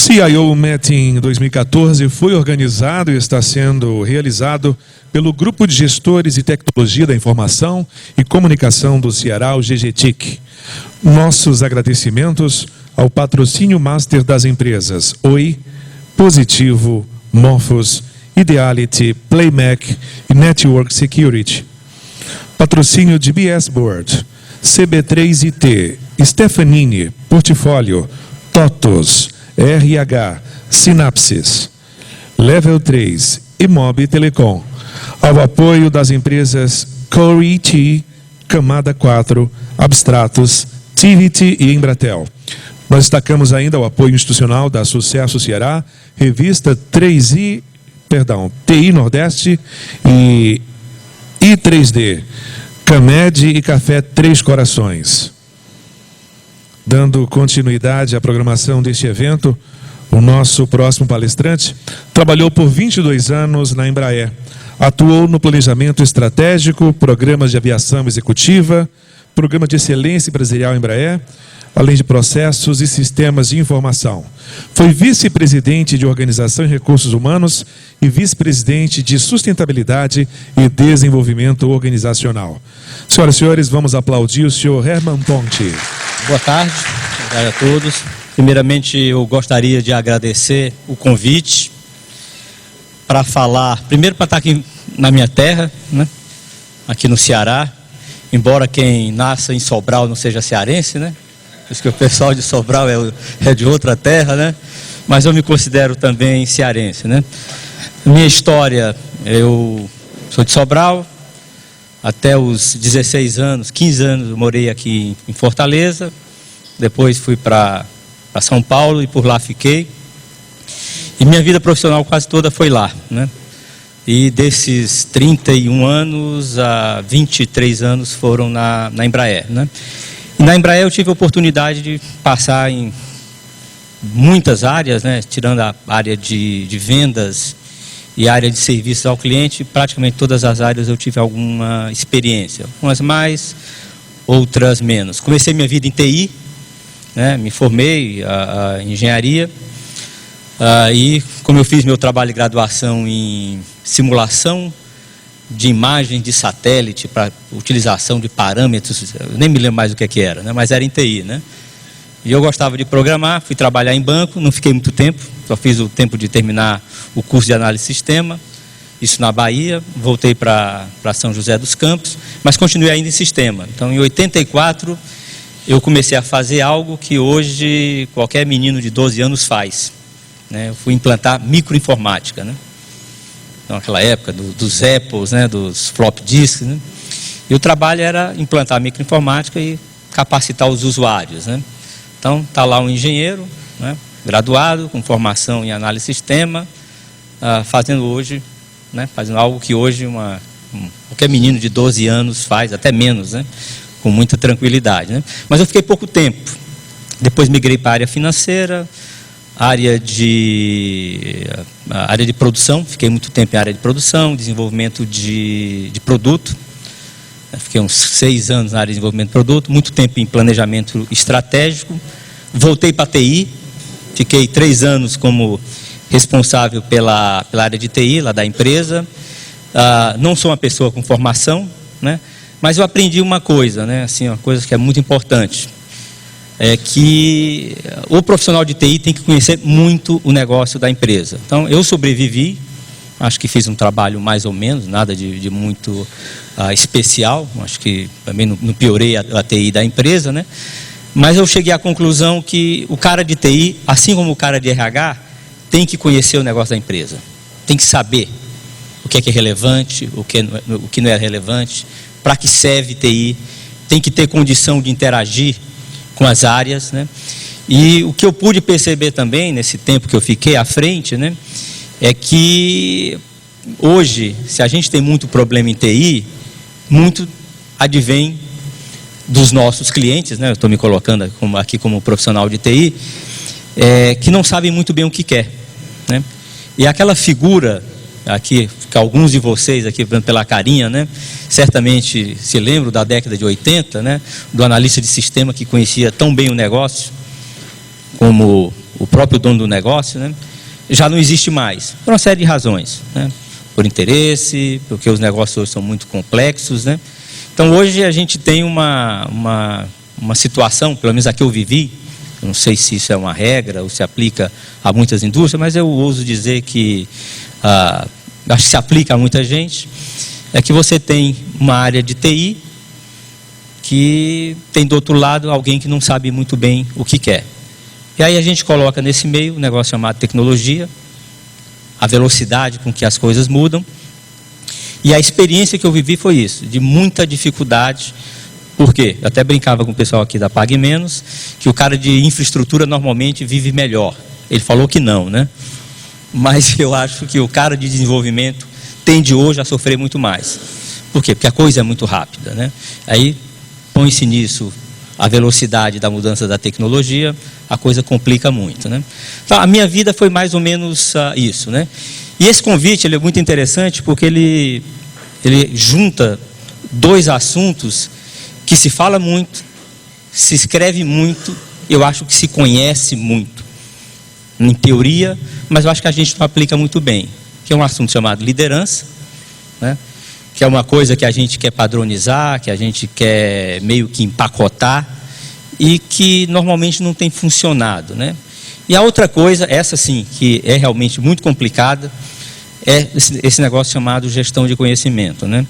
CIO Meeting 2014 foi organizado e está sendo realizado pelo Grupo de Gestores e Tecnologia da Informação e Comunicação do Ceará, o GGTIC. Nossos agradecimentos ao patrocínio master das empresas Oi, Positivo, Morphos, Ideality, Playmac e Network Security. Patrocínio de BS Board, CB3IT, Stefanini, Portfólio, TOTOS, RH, Synapses, Level 3, Imob Telecom, ao apoio das empresas Core IT, Camada 4, Abstratos, TVT e Embratel. Nós destacamos ainda o apoio institucional da Sucesso Ceará, revista TI Nordeste e I3D, Camed e Café Três Corações. Dando continuidade à programação deste evento, o nosso próximo palestrante trabalhou por 22 anos na Embraer. Atuou no planejamento estratégico, programas de aviação executiva, programa de excelência empresarial Embraer, além de processos e sistemas de informação. Foi vice-presidente de Organização e Recursos Humanos e vice-presidente de Sustentabilidade e Desenvolvimento Organizacional. Senhoras e senhores, vamos aplaudir o senhor Herman Ponte. Boa tarde a todos. Primeiramente, eu gostaria de agradecer o convite para falar, primeiro para estar aqui na minha terra, né? Aqui no Ceará, embora quem nasça em Sobral não seja cearense, né? Por isso que o pessoal de Sobral é de outra terra, né? Mas eu me considero também cearense, né? Minha história, eu sou de Sobral, até os 16 anos, 15 anos eu morei aqui em Fortaleza, depois fui para São Paulo e por lá fiquei. E minha vida profissional quase toda foi lá, né? E desses 31 anos, 23 anos foram na Embraer, né? E na Embraer eu tive a oportunidade de passar em muitas áreas, né? Tirando a área de vendas e a área de serviços ao cliente, praticamente todas as áreas eu tive alguma experiência. Umas mais, outras menos. Comecei minha vida em TI, né? Me formei em engenharia. E como eu fiz meu trabalho de graduação em simulação de imagem de satélite para utilização de parâmetros, eu nem me lembro mais o que era, né? Mas era em TI, né? E eu gostava de programar, fui trabalhar em banco, não fiquei muito tempo, só fiz o tempo de terminar o curso de análise de sistema, isso na Bahia, voltei para São José dos Campos, mas continuei ainda em sistema. Então, em 84, eu comecei a fazer algo que hoje qualquer menino de 12 anos faz, né? Eu fui implantar microinformática, né? Então, naquela época dos Apples, né? Dos flop disks, né? E o trabalho era implantar microinformática e capacitar os usuários, né? Então, está lá um engenheiro, né, graduado, com formação em análise de sistema, fazendo hoje, né, fazendo algo que hoje qualquer menino de 12 anos faz, até menos, né, com muita tranquilidade, né. Mas eu fiquei pouco tempo. Depois migrei para a área financeira, área de produção, fiquei muito tempo em área de produção, desenvolvimento de produto. Fiquei uns 6 anos na área de desenvolvimento de produto, muito tempo em planejamento estratégico. Voltei para a TI, fiquei 3 anos como responsável pela área de TI, lá da empresa. Não sou uma pessoa com formação, né? Mas eu aprendi uma coisa, né? Assim, uma coisa que é muito importante. É que o profissional de TI tem que conhecer muito o negócio da empresa. Então, eu sobrevivi. Acho que fiz um trabalho mais ou menos, nada de muito especial. Acho que também não piorei a TI da empresa, né? Mas eu cheguei à conclusão que o cara de TI, assim como o cara de RH, tem que conhecer o negócio da empresa. Tem que saber o que é relevante, o que não é relevante, para que serve TI. Tem que ter condição de interagir com as áreas, né? E o que eu pude perceber também, nesse tempo que eu fiquei à frente, né? É que hoje, se a gente tem muito problema em TI, muito advém dos nossos clientes, né? Eu estou me colocando aqui como profissional de TI, que não sabem muito bem o que quer, né? E aquela figura aqui, que alguns de vocês aqui pela carinha, né? Certamente se lembram da década de 80, né? Do analista de sistema que conhecia tão bem o negócio, como o próprio dono do negócio, né, já não existe mais, por uma série de razões, né, por interesse, porque os negócios hoje são muito complexos, né. Então hoje a gente tem uma situação, pelo menos a que eu vivi, eu não sei se isso é uma regra ou se aplica a muitas indústrias, mas eu ouso dizer que acho que se aplica a muita gente, é que você tem uma área de TI que tem do outro lado alguém que não sabe muito bem o que quer. E aí a gente coloca nesse meio um negócio chamado tecnologia, a velocidade com que as coisas mudam. E a experiência que eu vivi foi isso, de muita dificuldade. Por quê? Eu até brincava com o pessoal aqui da Pague Menos, que o cara de infraestrutura normalmente vive melhor. Ele falou que não, né? Mas eu acho que o cara de desenvolvimento tende hoje a sofrer muito mais. Por quê? Porque a coisa é muito rápida, né? Aí põe-se nisso a velocidade da mudança da tecnologia, a coisa complica muito, né? Então, a minha vida foi mais ou menos isso, né? E esse convite ele é muito interessante porque ele junta dois assuntos que se fala muito, se escreve muito, eu acho que se conhece muito, em teoria, mas eu acho que a gente não aplica muito bem, que é um assunto chamado liderança, né? Que é uma coisa que a gente quer padronizar, que a gente quer meio que empacotar e que normalmente não tem funcionado, né? E a outra coisa, essa sim, que é realmente muito complicada, é esse negócio chamado gestão de conhecimento, né?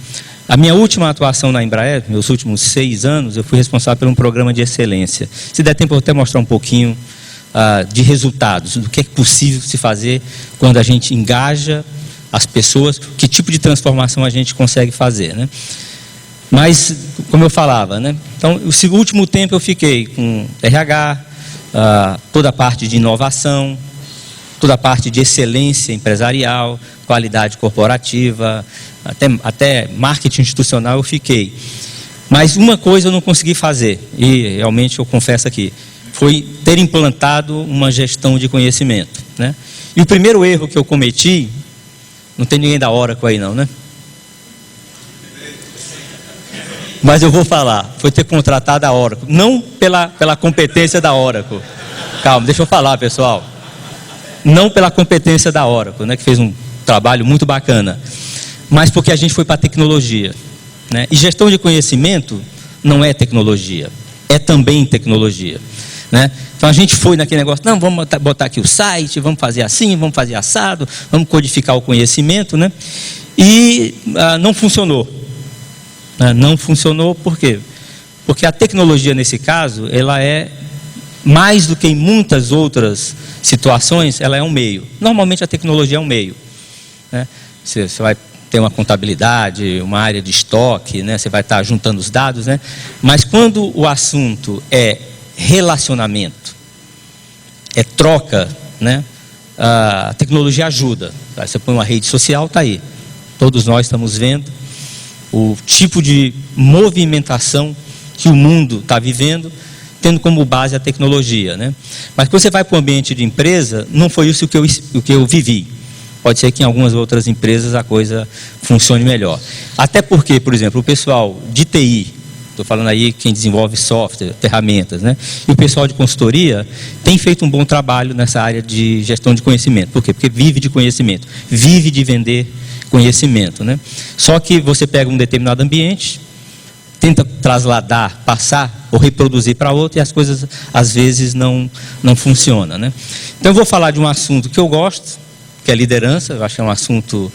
A minha última atuação na Embraer, meus últimos 6 anos, eu fui responsável por um programa de excelência. Se der tempo, eu vou até mostrar um pouquinho de resultados, do que é possível se fazer quando a gente engaja as pessoas, que tipo de transformação a gente consegue fazer, né? Mas, como eu falava, né? Então, o último tempo eu fiquei com RH, toda a parte de inovação, toda a parte de excelência empresarial, qualidade corporativa, até marketing institucional eu fiquei. Mas uma coisa eu não consegui fazer, e realmente eu confesso aqui, foi ter implantado uma gestão de conhecimento, né? E o primeiro erro que eu cometi, não tem ninguém da Oracle aí não, né? Mas eu vou falar, foi ter contratado a Oracle, não pela competência da Oracle. Calma, deixa eu falar, pessoal. Não pela competência da Oracle, né, que fez um trabalho muito bacana, mas porque a gente foi para a tecnologia, né? E gestão de conhecimento não é tecnologia, é também tecnologia, né? Então a gente foi naquele negócio, não, vamos botar aqui o site, vamos fazer assim, vamos fazer assado, vamos codificar o conhecimento, né? E não funcionou. Não funcionou por quê? Porque a tecnologia nesse caso, ela é mais do que em muitas outras situações, ela é um meio. Normalmente a tecnologia é um meio, né? Você vai ter uma contabilidade, uma área de estoque, né? Você vai estar juntando os dados, né? Mas quando o assunto é relacionamento, é troca, né? A tecnologia ajuda. Você põe uma rede social, está aí. Todos nós estamos vendo o tipo de movimentação que o mundo está vivendo, tendo como base a tecnologia, né? Mas quando você vai para o ambiente de empresa, não foi isso o que eu vivi. Pode ser que em algumas outras empresas a coisa funcione melhor. Até porque, por exemplo, o pessoal de TI, estou falando aí quem desenvolve software, ferramentas, né? E o pessoal de consultoria tem feito um bom trabalho nessa área de gestão de conhecimento. Por quê? Porque vive de conhecimento, vive de vender conhecimento, né? Só que você pega um determinado ambiente, tenta trasladar, passar ou reproduzir para outro e as coisas às vezes não funcionam, né? Então eu vou falar de um assunto que eu gosto, que é liderança. Eu acho que é um assunto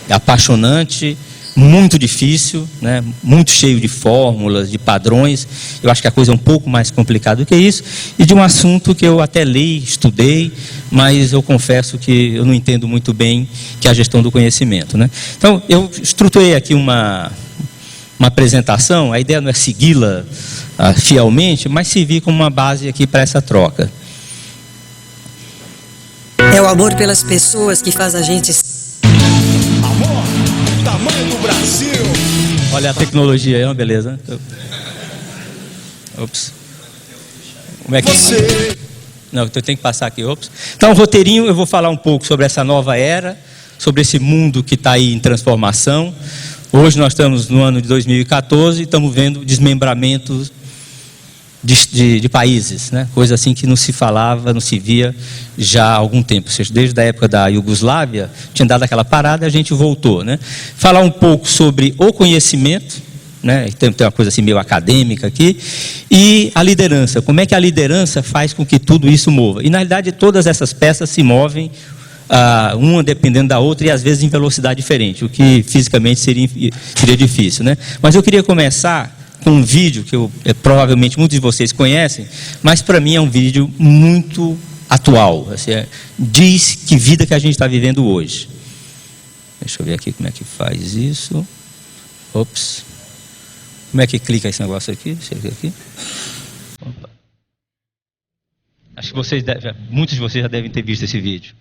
apaixonante, muito difícil, né? Muito cheio de fórmulas, de padrões. Eu acho que a coisa é um pouco mais complicada do que isso. E de um assunto que eu até li, estudei, mas eu confesso que eu não entendo muito bem, que é a gestão do conhecimento, né? Então, eu estruturei aqui uma apresentação. A ideia não é segui-la fielmente, mas servir como uma base aqui para essa troca. É o amor pelas pessoas que faz a gente... Amor, tamanho do Brasil. Olha a tecnologia aí, beleza? Ops. Como é que... Você... Não, eu tenho que passar aqui, ops. Então, roteirinho, eu vou falar um pouco sobre essa nova era, sobre esse mundo que está aí em transformação. Hoje nós estamos no ano de 2014 e estamos vendo desmembramentos de países, né? Coisa assim que não se falava, não se via já há algum tempo. Ou seja, desde a época da Iugoslávia, tinha dado aquela parada e a gente voltou, né? Falar um pouco sobre o conhecimento, né? Tem uma coisa assim meio acadêmica aqui, e a liderança. Como é que a liderança faz com que tudo isso mova? E na realidade todas essas peças se movem, uma dependendo da outra e às vezes em velocidade diferente, o que fisicamente seria difícil, né? Mas eu queria começar com um vídeo que provavelmente muitos de vocês conhecem, mas para mim é um vídeo muito atual. Assim, diz que vida que a gente está vivendo hoje. Deixa eu ver aqui como é que faz isso. Ops. Como é que clica esse negócio aqui? Aqui. Opa. Acho que muitos de vocês já devem ter visto esse vídeo.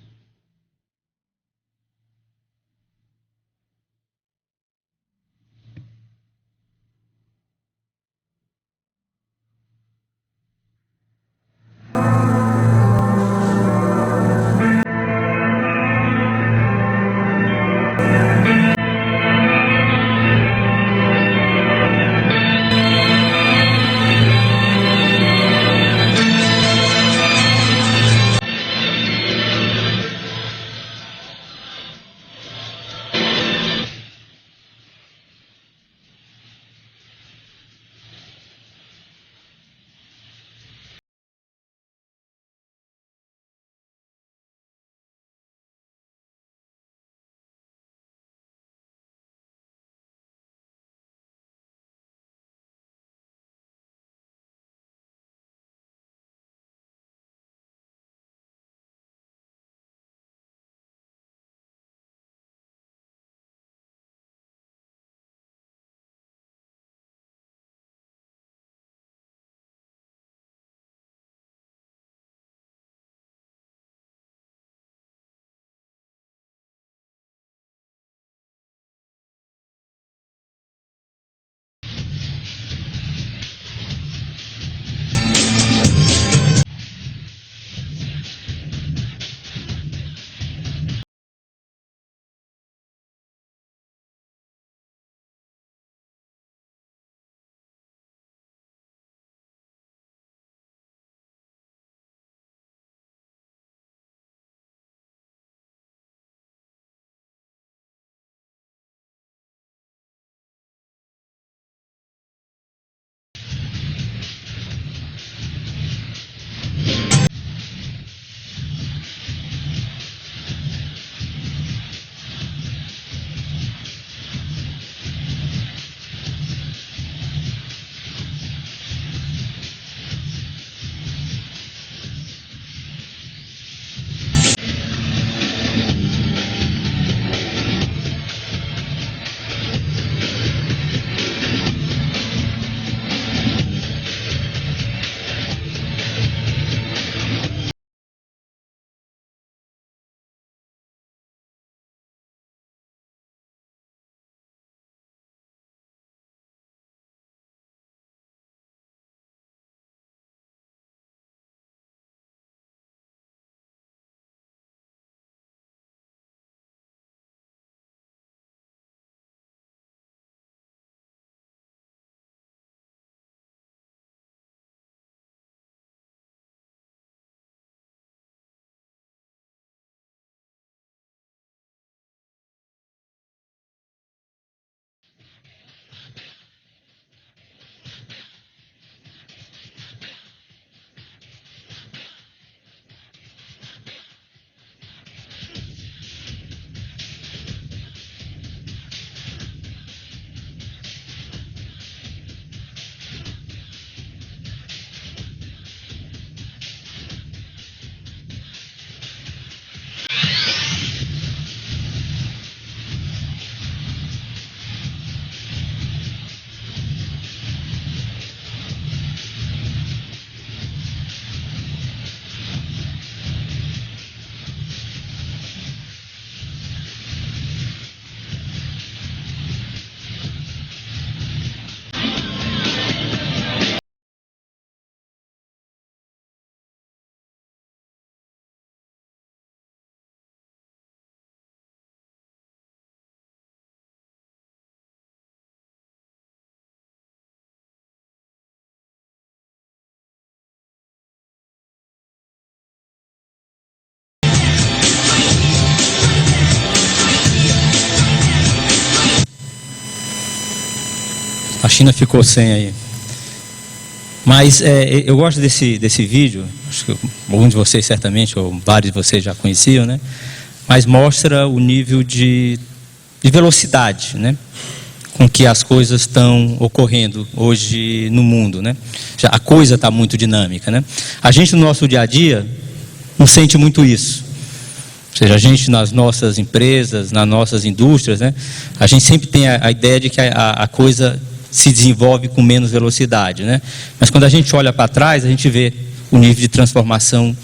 A China ficou sem aí. Mas eu gosto desse vídeo, acho que alguns de vocês certamente, ou vários de vocês já conheciam, né? Mas mostra o nível de velocidade, né? Com que as coisas estão ocorrendo hoje no mundo, né? A coisa está muito dinâmica, né? A gente no nosso dia a dia não sente muito isso. Ou seja, a gente nas nossas empresas, nas nossas indústrias, né? A gente sempre tem a ideia de que a coisa se desenvolve com menos velocidade, né? Mas quando a gente olha para trás, a gente vê o nível de transformação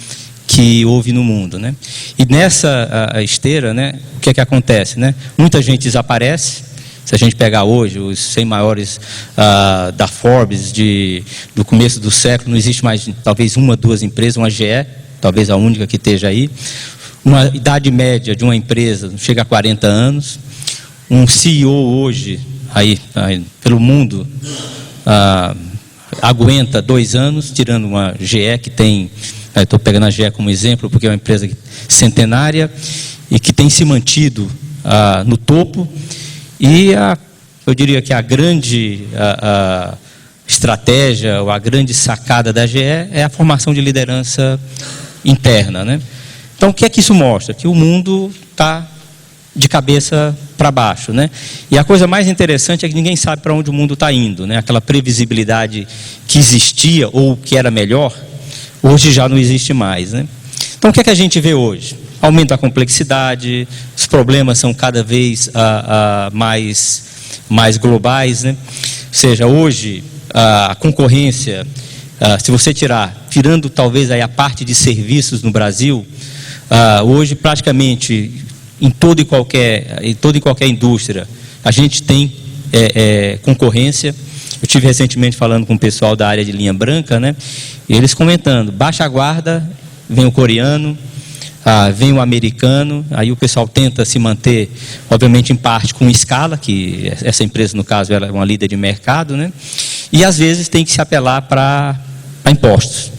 que houve no mundo, né? E nessa esteira, né, o que é que acontece, né? Muita gente desaparece. Se a gente pegar hoje os 100 maiores da Forbes do começo do século, não existe mais talvez uma, duas empresas, uma GE, talvez a única que esteja aí. Uma idade média de uma empresa chega a 40 anos. Um CEO hoje aí pelo mundo aguenta 2 anos, tirando uma GE que tem, estou pegando a GE como exemplo porque é uma empresa centenária e que tem se mantido no topo. E eu diria que a grande estratégia ou a grande sacada da GE é a formação de liderança interna, né? Então o que é que isso mostra? Que o mundo está de cabeça para baixo, né? E a coisa mais interessante é que ninguém sabe para onde o mundo está indo, né? Aquela previsibilidade que existia ou que era melhor, hoje já não existe mais, né? Então o que é que a gente vê hoje? Aumenta a complexidade, os problemas são cada vez mais globais, né? Ou seja, hoje a concorrência, se você tirando talvez aí a parte de serviços no Brasil, hoje praticamente em toda e qualquer indústria a gente tem concorrência. Eu tive recentemente falando com o pessoal da área de linha branca, né? E eles comentando, baixa a guarda, vem o coreano, vem o americano, aí o pessoal tenta se manter, obviamente em parte com escala, que essa empresa no caso ela é uma líder de mercado, né? E às vezes tem que se apelar para impostos,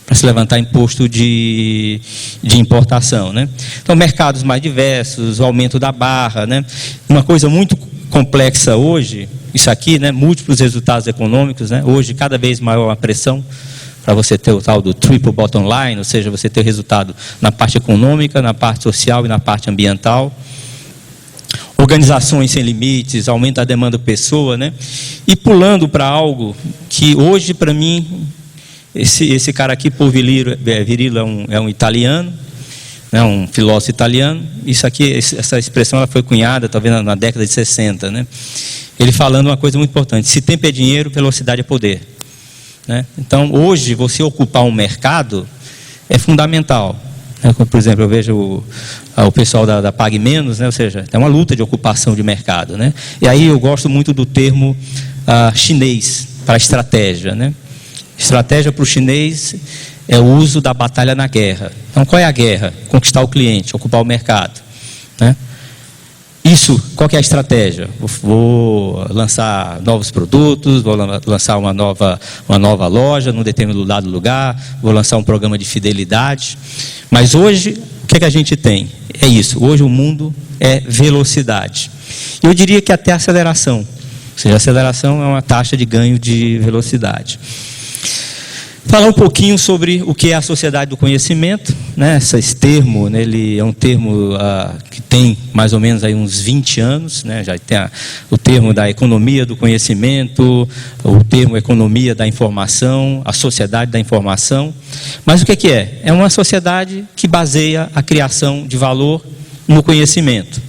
para se levantar imposto de importação, né? Então mercados mais diversos, o aumento da barra, né? Uma coisa muito complexa hoje, isso aqui, né? Múltiplos resultados econômicos, né? Hoje cada vez maior a pressão para você ter o tal do triple bottom line, ou seja, você ter resultado na parte econômica, na parte social e na parte ambiental. Organizações sem limites, aumenta a demanda pessoa, né? E pulando para algo que hoje, para mim, esse cara aqui, Paul Virilio, é um italiano, né? Um filósofo italiano. Isso aqui, essa expressão ela foi cunhada, talvez na década de 60, né? Ele falando uma coisa muito importante: se tempo é dinheiro, velocidade é poder. Né? Então, hoje, você ocupar um mercado é fundamental. Né? Por exemplo, eu vejo o pessoal da Pague Menos, né? Ou seja, tem uma luta de ocupação de mercado. Né? E aí eu gosto muito do termo chinês para estratégia. Né? Estratégia para o chinês é o uso da batalha na guerra. Então, qual é a guerra? Conquistar o cliente, ocupar o mercado. Né? Isso, qual que é a estratégia? Vou lançar novos produtos, vou lançar uma nova loja num determinado lugar, vou lançar um programa de fidelidade. Mas hoje, o que a gente tem? É isso, hoje o mundo é velocidade. Eu diria que até aceleração. Ou seja, a aceleração é uma taxa de ganho de velocidade. Falar um pouquinho sobre o que é a sociedade do conhecimento, né? Esse termo, né, ele é um termo que tem mais ou menos aí uns 20 anos, né? Já tem o termo da economia do conhecimento, o termo economia da informação, a sociedade da informação. Mas o que é? É uma sociedade que baseia a criação de valor no conhecimento.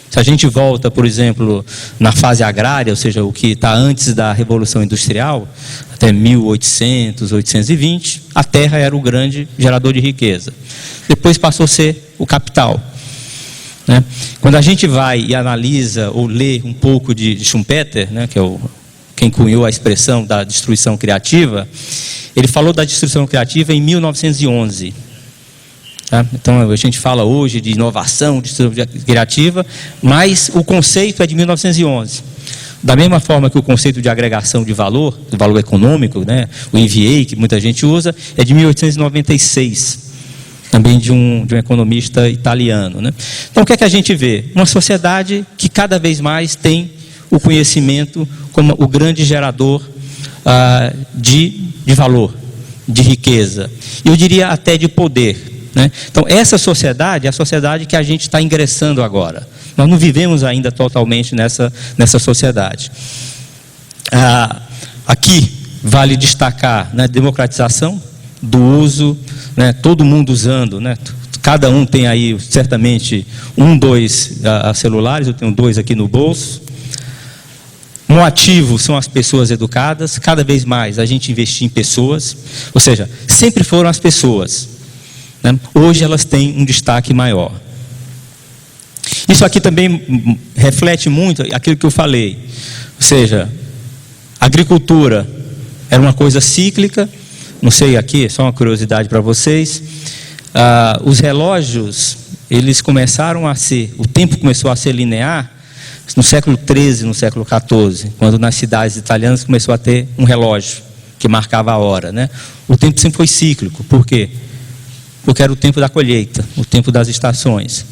Se a gente volta, por exemplo, na fase agrária, ou seja, o que está antes da Revolução Industrial, até 1800, 820, a terra era o grande gerador de riqueza. Depois passou a ser o capital. Né? Quando a gente vai e analisa ou lê um pouco de Schumpeter, né, que é quem cunhou a expressão da destruição criativa, ele falou da destruição criativa em 1911. Tá? Então a gente fala hoje de inovação, de destruição criativa, mas o conceito é de 1911. Da mesma forma que o conceito de agregação de valor, do valor econômico, né, o EVA, que muita gente usa, é de 1896, também de um economista italiano. Né? Então o que é que a gente vê? Uma sociedade que cada vez mais tem o conhecimento como o grande gerador de valor, de riqueza, eu diria até de poder, né? Então essa sociedade é a sociedade que a gente está ingressando agora. Nós não vivemos ainda totalmente nessa sociedade. Aqui vale destacar, né, democratização do uso, né, todo mundo usando, né, cada um tem aí certamente 2 celulares, eu tenho 2 aqui no bolso. Um ativo são as pessoas educadas, cada vez mais a gente investir em pessoas, ou seja, sempre foram as pessoas, né? Hoje elas têm um destaque maior. Isso aqui também reflete muito aquilo que eu falei, ou seja, a agricultura era uma coisa cíclica, não sei aqui, só uma curiosidade para vocês, os relógios, eles começaram a ser, o tempo começou a ser linear, no século XIII, no século XIV, quando nas cidades italianas começou a ter um relógio que marcava a hora, né? O tempo sempre foi cíclico. Por quê? Porque era o tempo da colheita, o tempo das estações.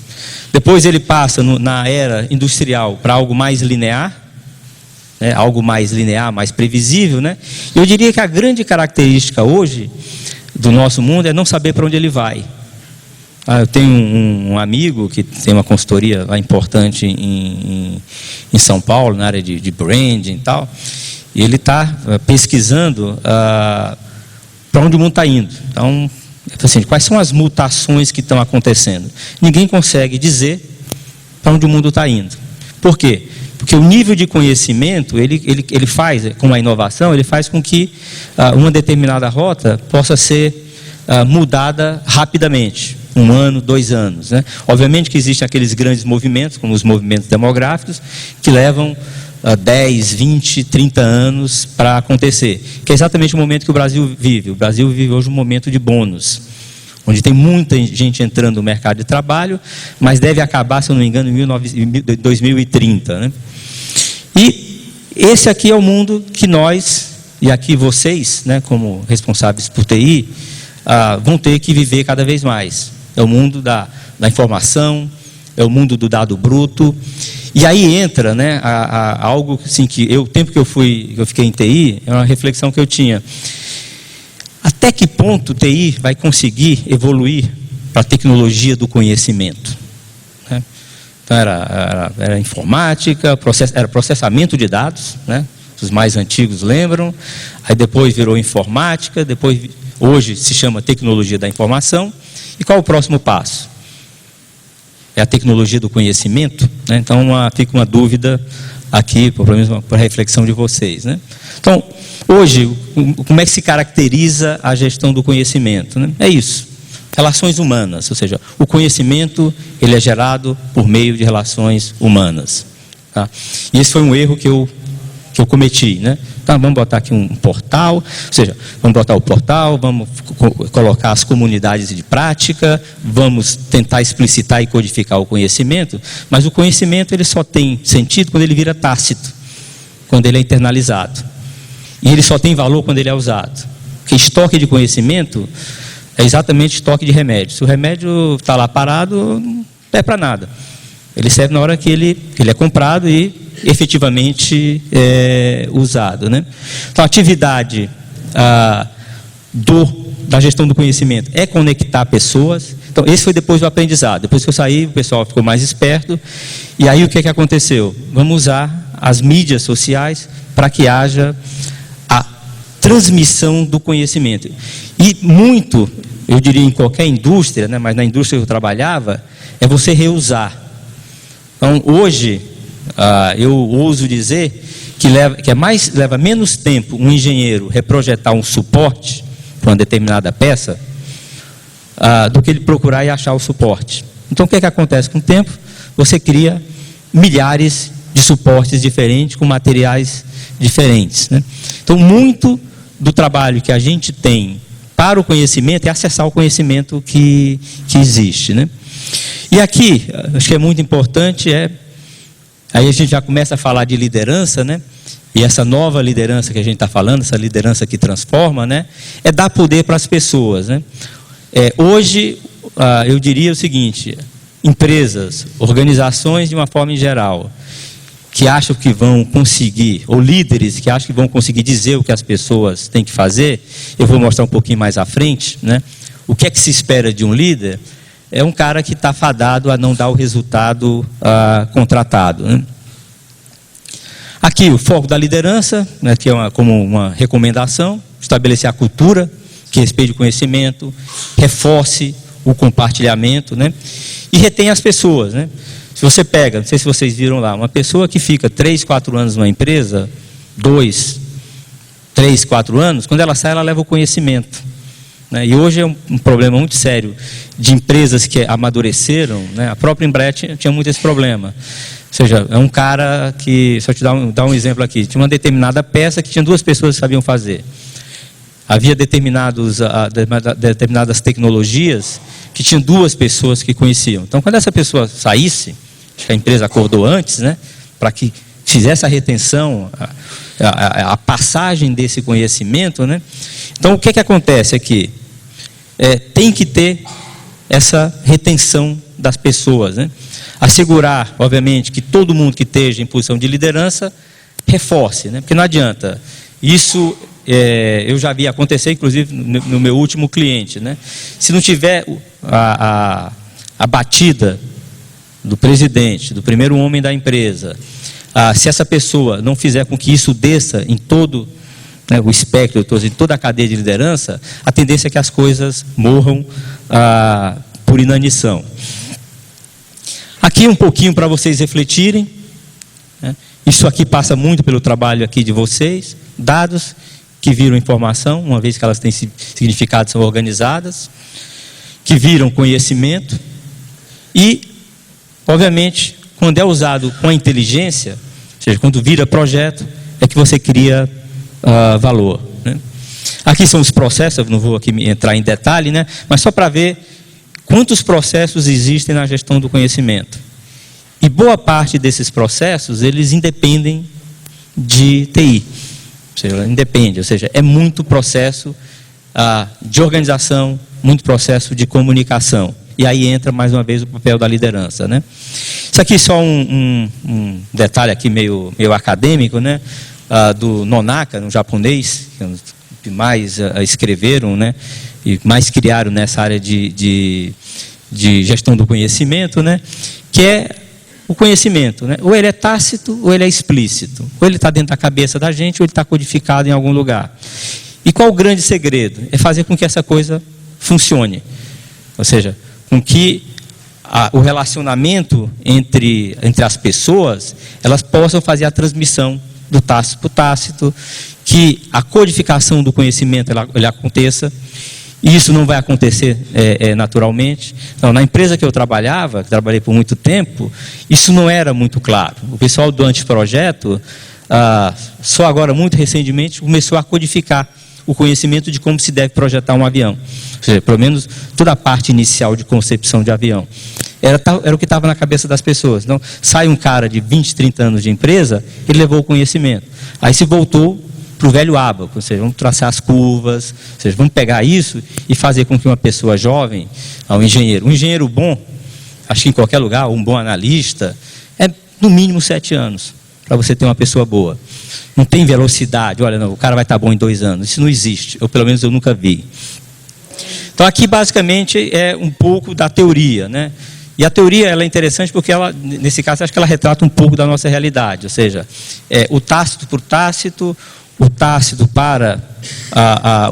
Depois ele passa na era industrial para algo mais linear, né? Algo mais linear, mais previsível, né? Eu diria que a grande característica hoje do nosso mundo é não saber para onde ele vai. Eu tenho um amigo que tem uma consultoria lá importante em São Paulo, na área de branding e tal, e ele está pesquisando para onde o mundo está indo. Então, assim, quais são as mutações que estão acontecendo? Ninguém consegue dizer para onde o mundo está indo. Por quê? Porque o nível de conhecimento, ele faz, com a inovação, ele faz com que uma determinada rota possa ser mudada rapidamente. 1 ano, 2 anos, né? Obviamente que existem aqueles grandes movimentos, como os movimentos demográficos, que levam 10, 20, 30 anos para acontecer, que é exatamente o momento que o Brasil vive. O Brasil vive hoje um momento de bônus, onde tem muita gente entrando no mercado de trabalho, mas deve acabar, se eu não me engano, em 2030, né? E esse aqui é o mundo que nós, e aqui vocês, né, como responsáveis por TI, vão ter que viver cada vez mais. É o mundo da informação, é o mundo do dado bruto. E aí entra, né, algo assim que o tempo que eu fiquei em TI, é uma reflexão que eu tinha. Até que ponto o TI vai conseguir evoluir para a tecnologia do conhecimento? Né? Então era informática, era processamento de dados, né? Os mais antigos lembram. Aí depois virou informática, hoje se chama tecnologia da informação. E qual o próximo passo? É a tecnologia do conhecimento, né? Então fica uma dúvida aqui, pelo menos para a reflexão de vocês, né? Então, hoje, como é que se caracteriza a gestão do conhecimento, né? É isso, relações humanas, ou seja, o conhecimento ele é gerado por meio de relações humanas, tá? E esse foi um erro que eu cometi, né? Então, vamos botar aqui um portal, ou seja, vamos botar o portal, vamos colocar as comunidades de prática, vamos tentar explicitar e codificar o conhecimento, mas o conhecimento ele só tem sentido quando ele vira tácito, quando ele é internalizado. E ele só tem valor quando ele é usado. Porque estoque de conhecimento é exatamente estoque de remédio. Se o remédio está lá parado, não é para nada. Ele serve na hora que ele é comprado e efetivamente usado, né? Então, a atividade da gestão do conhecimento é conectar pessoas. Então, esse foi depois do aprendizado. Depois que eu saí, o pessoal ficou mais esperto. E aí, o que aconteceu? Vamos usar as mídias sociais para que haja a transmissão do conhecimento. E muito, eu diria em qualquer indústria, né, mas na indústria que eu trabalhava, é você reusar. Então, hoje, eu ouso dizer que leva menos tempo um engenheiro reprojetar um suporte para uma determinada peça do que ele procurar e achar o suporte. Então, o que acontece com o tempo? Você cria milhares de suportes diferentes, com materiais diferentes, né? Então, muito do trabalho que a gente tem para o conhecimento é acessar o conhecimento que existe, né? E aqui, acho que é muito importante, aí a gente já começa a falar de liderança, né? E essa nova liderança que a gente está falando, essa liderança que transforma, né? É dar poder para as pessoas, né? Hoje, eu diria o seguinte: empresas, organizações de uma forma em geral, que acham que vão conseguir, ou líderes que acham que vão conseguir dizer o que as pessoas têm que fazer, eu vou mostrar um pouquinho mais à frente, né? O que é que se espera de um líder? É um cara que está fadado a não dar o resultado contratado, né? Aqui o foco da liderança, né, que é como uma recomendação: estabelecer a cultura que respeite o conhecimento, reforce o compartilhamento, né, e retém as pessoas, né? Se você pega, não sei se vocês viram lá, uma pessoa que fica 3, 4 anos numa empresa, 2, 3, 4 anos, quando ela sai, ela leva o conhecimento, né? E hoje é um problema muito sério de empresas que amadureceram, né? A própria Embraer tinha muito esse problema. Ou seja, é um cara que, só te dar um exemplo aqui, tinha uma determinada peça que tinha 2 pessoas que sabiam fazer. Havia determinadas tecnologias que tinham 2 pessoas que conheciam. Então, quando essa pessoa saísse, acho que a empresa acordou antes, né, para que fizesse a retenção, a passagem desse conhecimento, né? Então, o que acontece aqui? Tem que ter essa retenção das pessoas, né? Assegurar, obviamente, que todo mundo que esteja em posição de liderança reforce, né? Porque não adianta. Isso eu já vi acontecer, inclusive, no meu último cliente, né? Se não tiver a batida do presidente, do primeiro homem da empresa, se essa pessoa não fizer com que isso desça em todo, né, o espectro, em toda a cadeia de liderança, a tendência é que as coisas morram por inanição. Aqui um pouquinho para vocês refletirem, né? Isso aqui passa muito pelo trabalho aqui de vocês, dados que viram informação, uma vez que elas têm significado, são organizadas, que viram conhecimento e, obviamente, quando é usado com a inteligência, ou seja, quando vira projeto, é que você cria valor, né? Aqui são os processos, eu não vou aqui entrar em detalhe, né? Mas só para ver quantos processos existem na gestão do conhecimento. E boa parte desses processos, eles independem de TI. Ou seja, é muito processo de organização, muito processo de comunicação. E aí entra mais uma vez o papel da liderança, né? Isso aqui é só um detalhe aqui meio acadêmico, né? Do Nonaka, um japonês, que mais escreveram, né? E mais criaram nessa área de gestão do conhecimento, né? Que é o conhecimento, né? Ou ele é tácito ou ele é explícito. Ou ele está dentro da cabeça da gente ou ele está codificado em algum lugar. E qual o grande segredo? É fazer com que essa coisa funcione. Ou seja, com que o relacionamento entre as pessoas, elas possam fazer a transmissão do tácito para o tácito, que a codificação do conhecimento ela aconteça. E isso não vai acontecer naturalmente. Então, na empresa que eu trabalhei por muito tempo, isso não era muito claro. O pessoal do anteprojeto, só agora, muito recentemente, começou a codificar o conhecimento de como se deve projetar um avião. Ou seja, pelo menos toda a parte inicial de concepção de avião. Era o que estava na cabeça das pessoas. Então, sai um cara de 20, 30 anos de empresa, ele levou o conhecimento. Aí se voltou para o velho ábaco, ou seja, vamos traçar as curvas, ou seja, vamos pegar isso e fazer com que uma pessoa jovem, um engenheiro bom, acho que em qualquer lugar, um bom analista, é no mínimo 7 anos, para você ter uma pessoa boa. Não tem velocidade, olha, não, o cara vai estar bom em 2 anos, isso não existe, ou pelo menos eu nunca vi. Então aqui basicamente é um pouco da teoria, né? E a teoria ela é interessante porque ela, nesse caso, acho que ela retrata um pouco da nossa realidade, ou seja, o tácito por tácito, o tácito para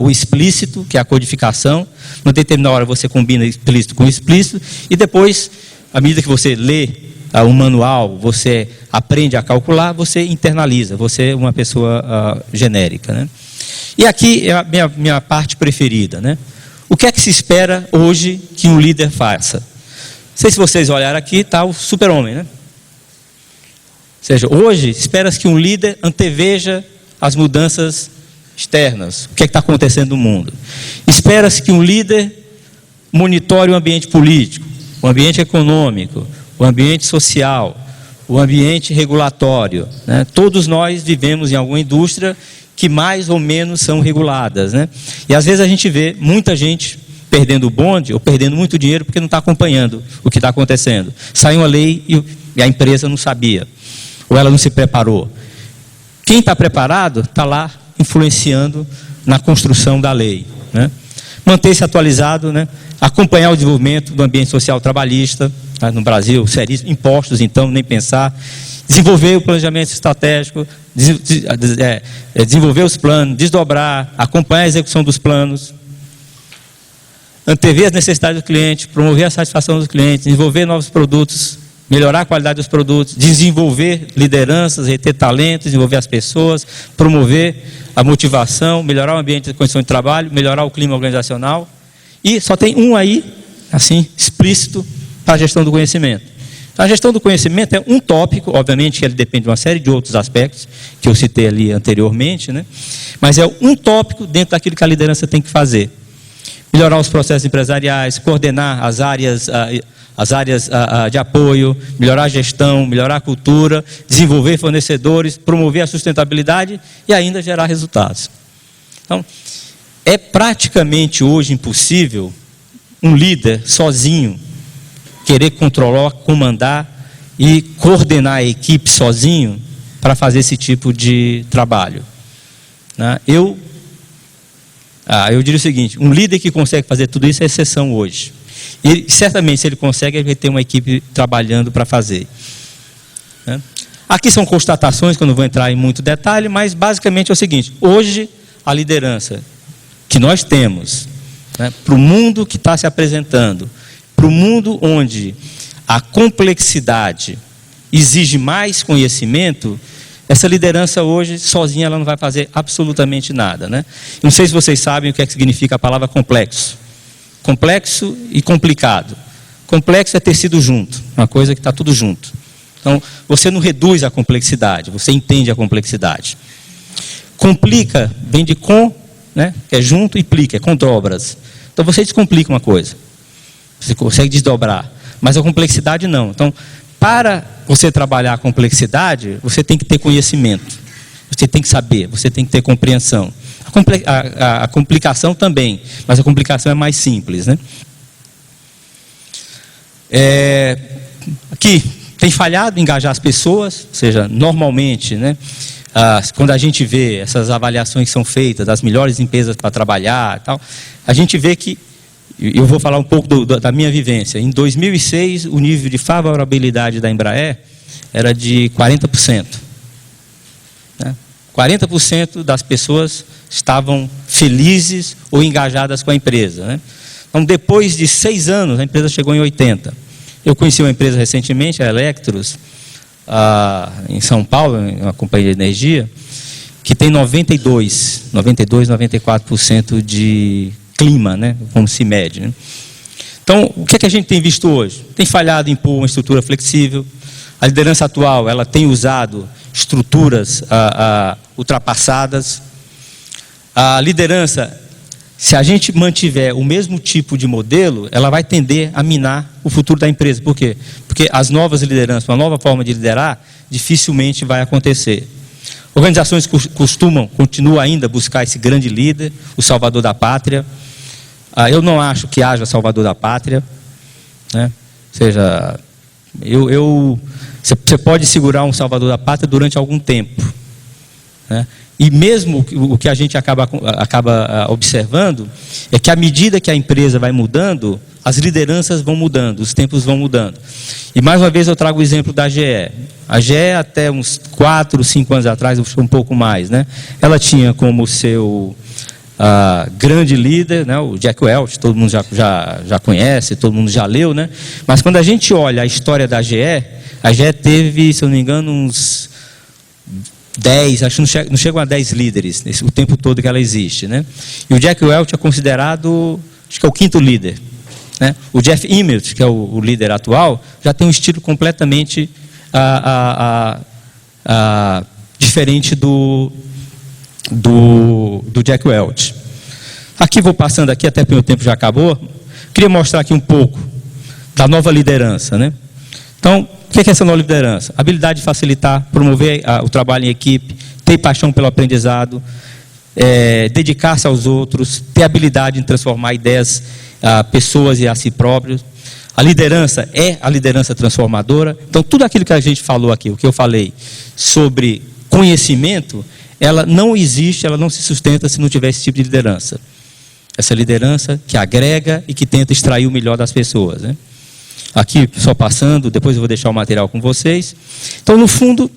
o explícito, que é a codificação. Numa determinada hora você combina explícito com explícito, e depois, à medida que você lê um manual, você aprende a calcular, você internaliza, você é uma pessoa genérica, né? E aqui é a minha parte preferida, né? O que é que se espera hoje que um líder faça? Não sei se vocês olharem aqui, está o super-homem, né? Ou seja, hoje espera-se que um líder anteveja as mudanças externas, o que está acontecendo no mundo. Espera-se que um líder monitore o ambiente político, o ambiente econômico, o ambiente social, o ambiente regulatório, né? Todos nós vivemos em alguma indústria que mais ou menos são reguladas, né? E às vezes a gente vê muita gente perdendo o bonde ou perdendo muito dinheiro porque não está acompanhando o que está acontecendo. Sai uma lei e a empresa não sabia. ou ela não se preparou. Quem está preparado está lá influenciando na construção da lei, né? Manter-se atualizado, né? Acompanhar o desenvolvimento do ambiente social trabalhista, tá? No Brasil, seríssimo, impostos, então, nem pensar. Desenvolver o planejamento estratégico, desenvolver os planos, desdobrar, acompanhar a execução dos planos, antever as necessidades do cliente, promover a satisfação dos clientes, desenvolver novos produtos, melhorar a qualidade dos produtos, desenvolver lideranças, reter talentos, desenvolver as pessoas, promover a motivação, melhorar o ambiente de condição de trabalho, melhorar o clima organizacional. E só tem um aí, assim, explícito, para a gestão do conhecimento. A gestão do conhecimento é um tópico, obviamente que ele depende de uma série de outros aspectos, que eu citei ali anteriormente, né? Mas é um tópico dentro daquilo que a liderança tem que fazer. Melhorar os processos empresariais, coordenar as áreas de apoio, melhorar a gestão, melhorar a cultura, desenvolver fornecedores, promover a sustentabilidade e ainda gerar resultados. Então, é praticamente hoje impossível um líder sozinho querer controlar, comandar e coordenar a equipe sozinho para fazer esse tipo de trabalho, né? Eu diria o seguinte: um líder que consegue fazer tudo isso é exceção hoje. E certamente, se ele consegue, ele vai ter uma equipe trabalhando para fazer, né? Aqui são constatações, que eu não vou entrar em muito detalhe, mas basicamente é o seguinte: hoje, a liderança que nós temos, né, para o mundo que está se apresentando, para o mundo onde a complexidade exige mais conhecimento, essa liderança hoje, sozinha, ela não vai fazer absolutamente nada, né? Não sei se vocês sabem o que é que significa a palavra complexo. Complexo e complicado. Complexo é ter sido junto, uma coisa que está tudo junto. Então, você não reduz a complexidade, você entende a complexidade. Complica vem de com, né, que é junto, e plica, é com dobras. Então, você descomplica uma coisa. Você consegue desdobrar, mas a complexidade não. Então, para você trabalhar a complexidade, você tem que ter conhecimento, você tem que saber, você tem que ter compreensão. A complicação também, mas a complicação é mais simples, né? Aqui, tem falhado em engajar as pessoas, ou seja, normalmente, né, quando a gente vê essas avaliações que são feitas das melhores empresas para trabalhar e tal, a gente vê que, eu vou falar um pouco da minha vivência. Em 2006, o nível de favorabilidade da Embraer era de 40%. Né? 40% das pessoas estavam felizes ou engajadas com a empresa, né? Então, depois de 6 anos, a empresa chegou em 80%. Eu conheci uma empresa recentemente, a Electrus, em São Paulo, uma companhia de energia, que tem 94% de clima, né, como se mede, né? Então, o que é que a gente tem visto hoje? Tem falhado em impor uma estrutura flexível. A liderança atual, ela tem usado estruturas ultrapassadas. A liderança, se a gente mantiver o mesmo tipo de modelo, ela vai tender a minar o futuro da empresa. Por quê? Porque as novas lideranças, uma nova forma de liderar, dificilmente vai acontecer. Organizações continuam ainda a buscar esse grande líder, o salvador da pátria. Eu não acho que haja salvador da pátria, né? Ou seja, você pode segurar um salvador da pátria durante algum tempo, né? E mesmo o que a gente acaba observando é que à medida que a empresa vai mudando, as lideranças vão mudando, os tempos vão mudando. E mais uma vez eu trago o exemplo da GE. A GE, até uns 4, 5 anos atrás, um pouco mais, né? Ela tinha como seu grande líder, né, o Jack Welch, todo mundo já conhece, todo mundo já leu, né? Mas quando a gente olha a história da GE, a GE teve, se eu não me engano, uns 10, acho que não chegam a 10 líderes, o tempo todo que ela existe, né? E o Jack Welch é considerado, acho que é o 5º líder, né? O Jeff Immelt, que é o líder atual, já tem um estilo completamente diferente do Jack Welch. Aqui vou passando aqui, até porque o meu tempo já acabou. Queria mostrar aqui um pouco da nova liderança, né? Então, o que é essa nova liderança? Habilidade de facilitar, promover o trabalho em equipe, ter paixão pelo aprendizado, dedicar-se aos outros, ter habilidade em transformar ideias, pessoas e a si próprios. A liderança é a liderança transformadora. Então, tudo aquilo que a gente falou aqui, o que eu falei sobre conhecimento, ela não existe, ela não se sustenta se não tiver esse tipo de liderança. Essa liderança que agrega e que tenta extrair o melhor das pessoas, né? Aqui, só passando, depois eu vou deixar o material com vocês. Então, no fundo,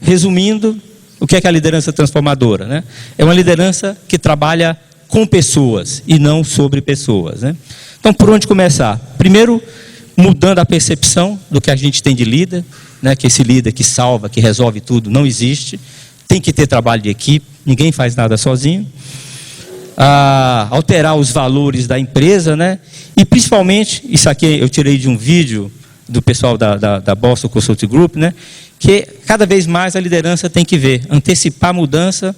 resumindo, o que é a liderança transformadora, né? É uma liderança que trabalha com pessoas e não sobre pessoas, né? Então, por onde começar? Primeiro, mudando a percepção do que a gente tem de líder, né? Que esse líder que salva, que resolve tudo, não existe. Tem que ter trabalho de equipe, ninguém faz nada sozinho. Alterar os valores da empresa, né? E principalmente, isso aqui eu tirei de um vídeo do pessoal da Boston Consulting Group, né? Que cada vez mais a liderança tem que ver, antecipar a mudança,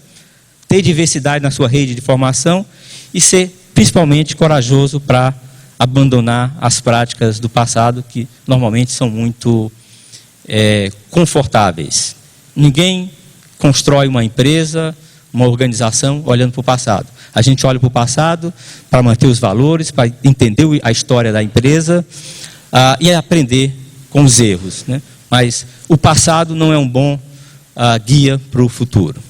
ter diversidade na sua rede de formação e ser principalmente corajoso para abandonar as práticas do passado que normalmente são muito confortáveis. Ninguém constrói uma empresa, uma organização olhando para o passado. A gente olha para o passado para manter os valores, para entender a história da empresa e aprender com os erros, né? Mas o passado não é um bom guia para o futuro.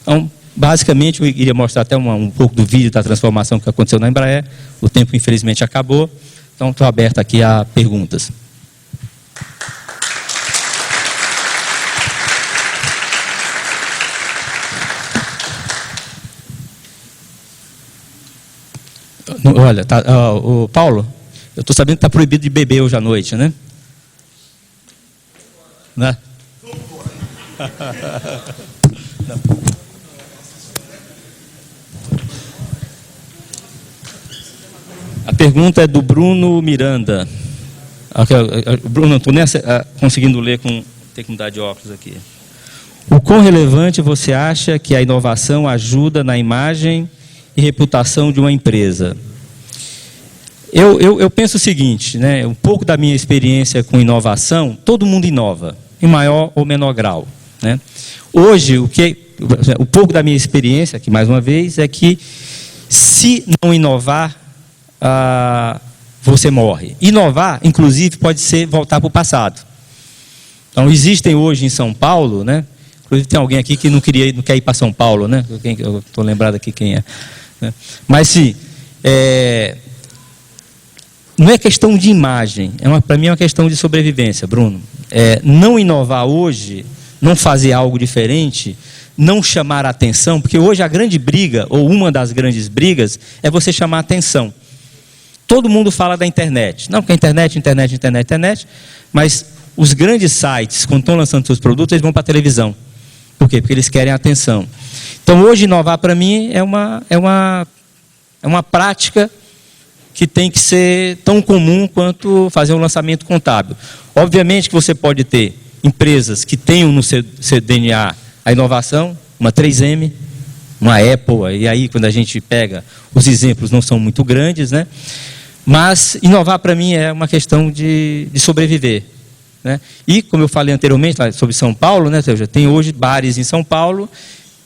Então, basicamente, eu iria mostrar até um pouco do vídeo da transformação que aconteceu na Embraer. O tempo, infelizmente, acabou. Então, estou aberto aqui a perguntas. Olha, o Paulo, eu estou sabendo que está proibido de beber hoje à noite, né? Né? A pergunta é do Bruno Miranda. Bruno, não estou nem conseguindo ler tem que mudar de óculos aqui. O quão relevante você acha que a inovação ajuda na imagem e reputação de uma empresa? Eu penso o seguinte, né? Um pouco da minha experiência com inovação, todo mundo inova, em maior ou menor grau, né? Hoje, o pouco da minha experiência, aqui mais uma vez, é que se não inovar, você morre. Inovar, inclusive, pode ser voltar para o passado. Então, existem hoje em São Paulo, né? Inclusive tem alguém aqui que não quer ir para São Paulo, né? Eu estou lembrado aqui quem é, né? Mas sim, não é questão de imagem, para mim é uma questão de sobrevivência, Bruno. Não inovar hoje, não fazer algo diferente, não chamar a atenção, porque hoje a grande briga, ou uma das grandes brigas, é você chamar a atenção. Todo mundo fala da internet. Não, porque a internet, mas os grandes sites, quando estão lançando seus produtos, eles vão para a televisão. Por quê? Porque eles querem a atenção. Então, hoje, inovar para mim é uma prática que tem que ser tão comum quanto fazer um lançamento contábil. Obviamente que você pode ter empresas que tenham no seu DNA a inovação, uma 3M, uma Apple, e aí quando a gente pega, os exemplos não são muito grandes, né? Mas inovar para mim é uma questão de sobreviver, né? E como eu falei anteriormente sobre São Paulo, né? Ou seja, tem hoje bares em São Paulo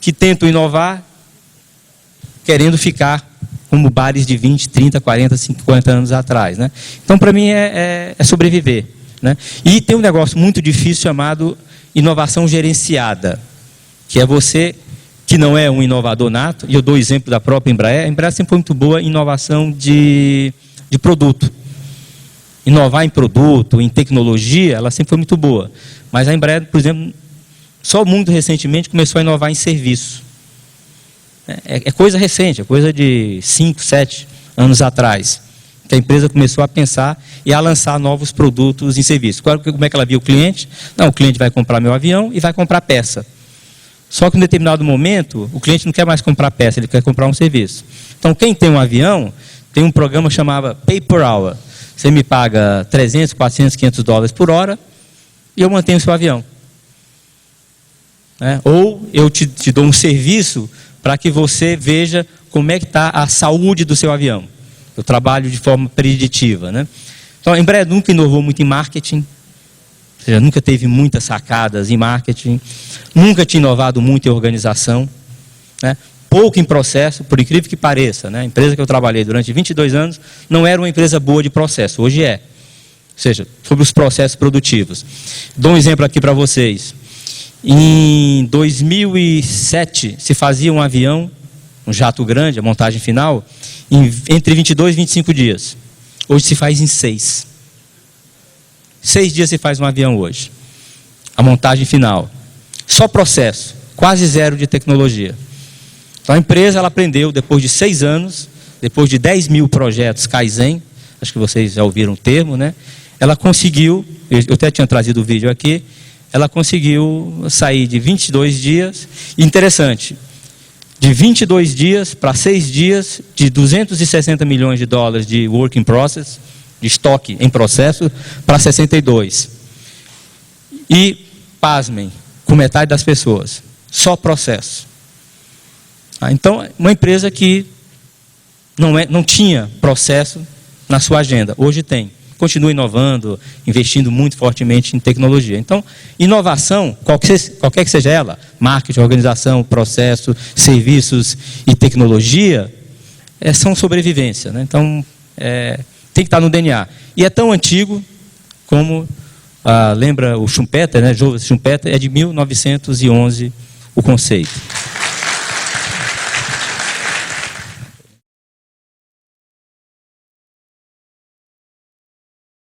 que tentam inovar querendo ficar como bares de 20, 30, 40, 50 anos atrás, né? Então, para mim, é sobreviver, né? E tem um negócio muito difícil chamado inovação gerenciada, que é você que não é um inovador nato, e eu dou o exemplo da própria Embraer. A Embraer sempre foi muito boa em inovação de produto. Inovar em produto, em tecnologia, ela sempre foi muito boa. Mas a Embraer, por exemplo, só muito recentemente começou a inovar em serviço. É coisa recente, é coisa de 5, 7 anos atrás, que a empresa começou a pensar e a lançar novos produtos em serviço. Como é que ela via o cliente? Não, o cliente vai comprar meu avião e vai comprar peça. Só que em determinado momento, o cliente não quer mais comprar peça, ele quer comprar um serviço. Então, quem tem um avião, tem um programa chamado Pay Per Hour. Você me paga 300, 400, 500 dólares por hora e eu mantenho o seu avião. Ou eu te dou um serviço para que você veja como é que está a saúde do seu avião. Eu trabalho de forma preditiva, né? Então, a Embraer nunca inovou muito em marketing, ou seja, nunca teve muitas sacadas em marketing, nunca tinha inovado muito em organização, né? Pouco em processo, por incrível que pareça, né? A empresa que eu trabalhei durante 22 anos não era uma empresa boa de processo, hoje é. seja, sobre os processos produtivos. Dou um exemplo aqui para vocês. Em 2007, se fazia um avião, um jato grande, a montagem final, entre 22 e 25 dias. Hoje se faz em 6. 6 dias se faz um avião hoje. A montagem final. Só processo, quase zero de tecnologia. Então a empresa ela aprendeu, depois de 6 anos, depois de 10 mil projetos Kaizen, acho que vocês já ouviram o termo, né? Ela conseguiu, eu até tinha trazido o vídeo aqui, ela conseguiu sair de 22 dias, interessante, de 22 dias para 6 dias, de 260 milhões de dólares de work in process, de estoque em processo, para 62. E, pasmem, com metade das pessoas, só processo. Então, uma empresa que não tinha processo na sua agenda, hoje tem. Continua inovando, investindo muito fortemente em tecnologia. Então, inovação, qualquer que seja ela, marketing, organização, processo, serviços e tecnologia, são sobrevivência, né? Então, tem que estar no DNA. E é tão antigo como, lembra o Schumpeter, né? Joseph Schumpeter, é de 1911 o conceito.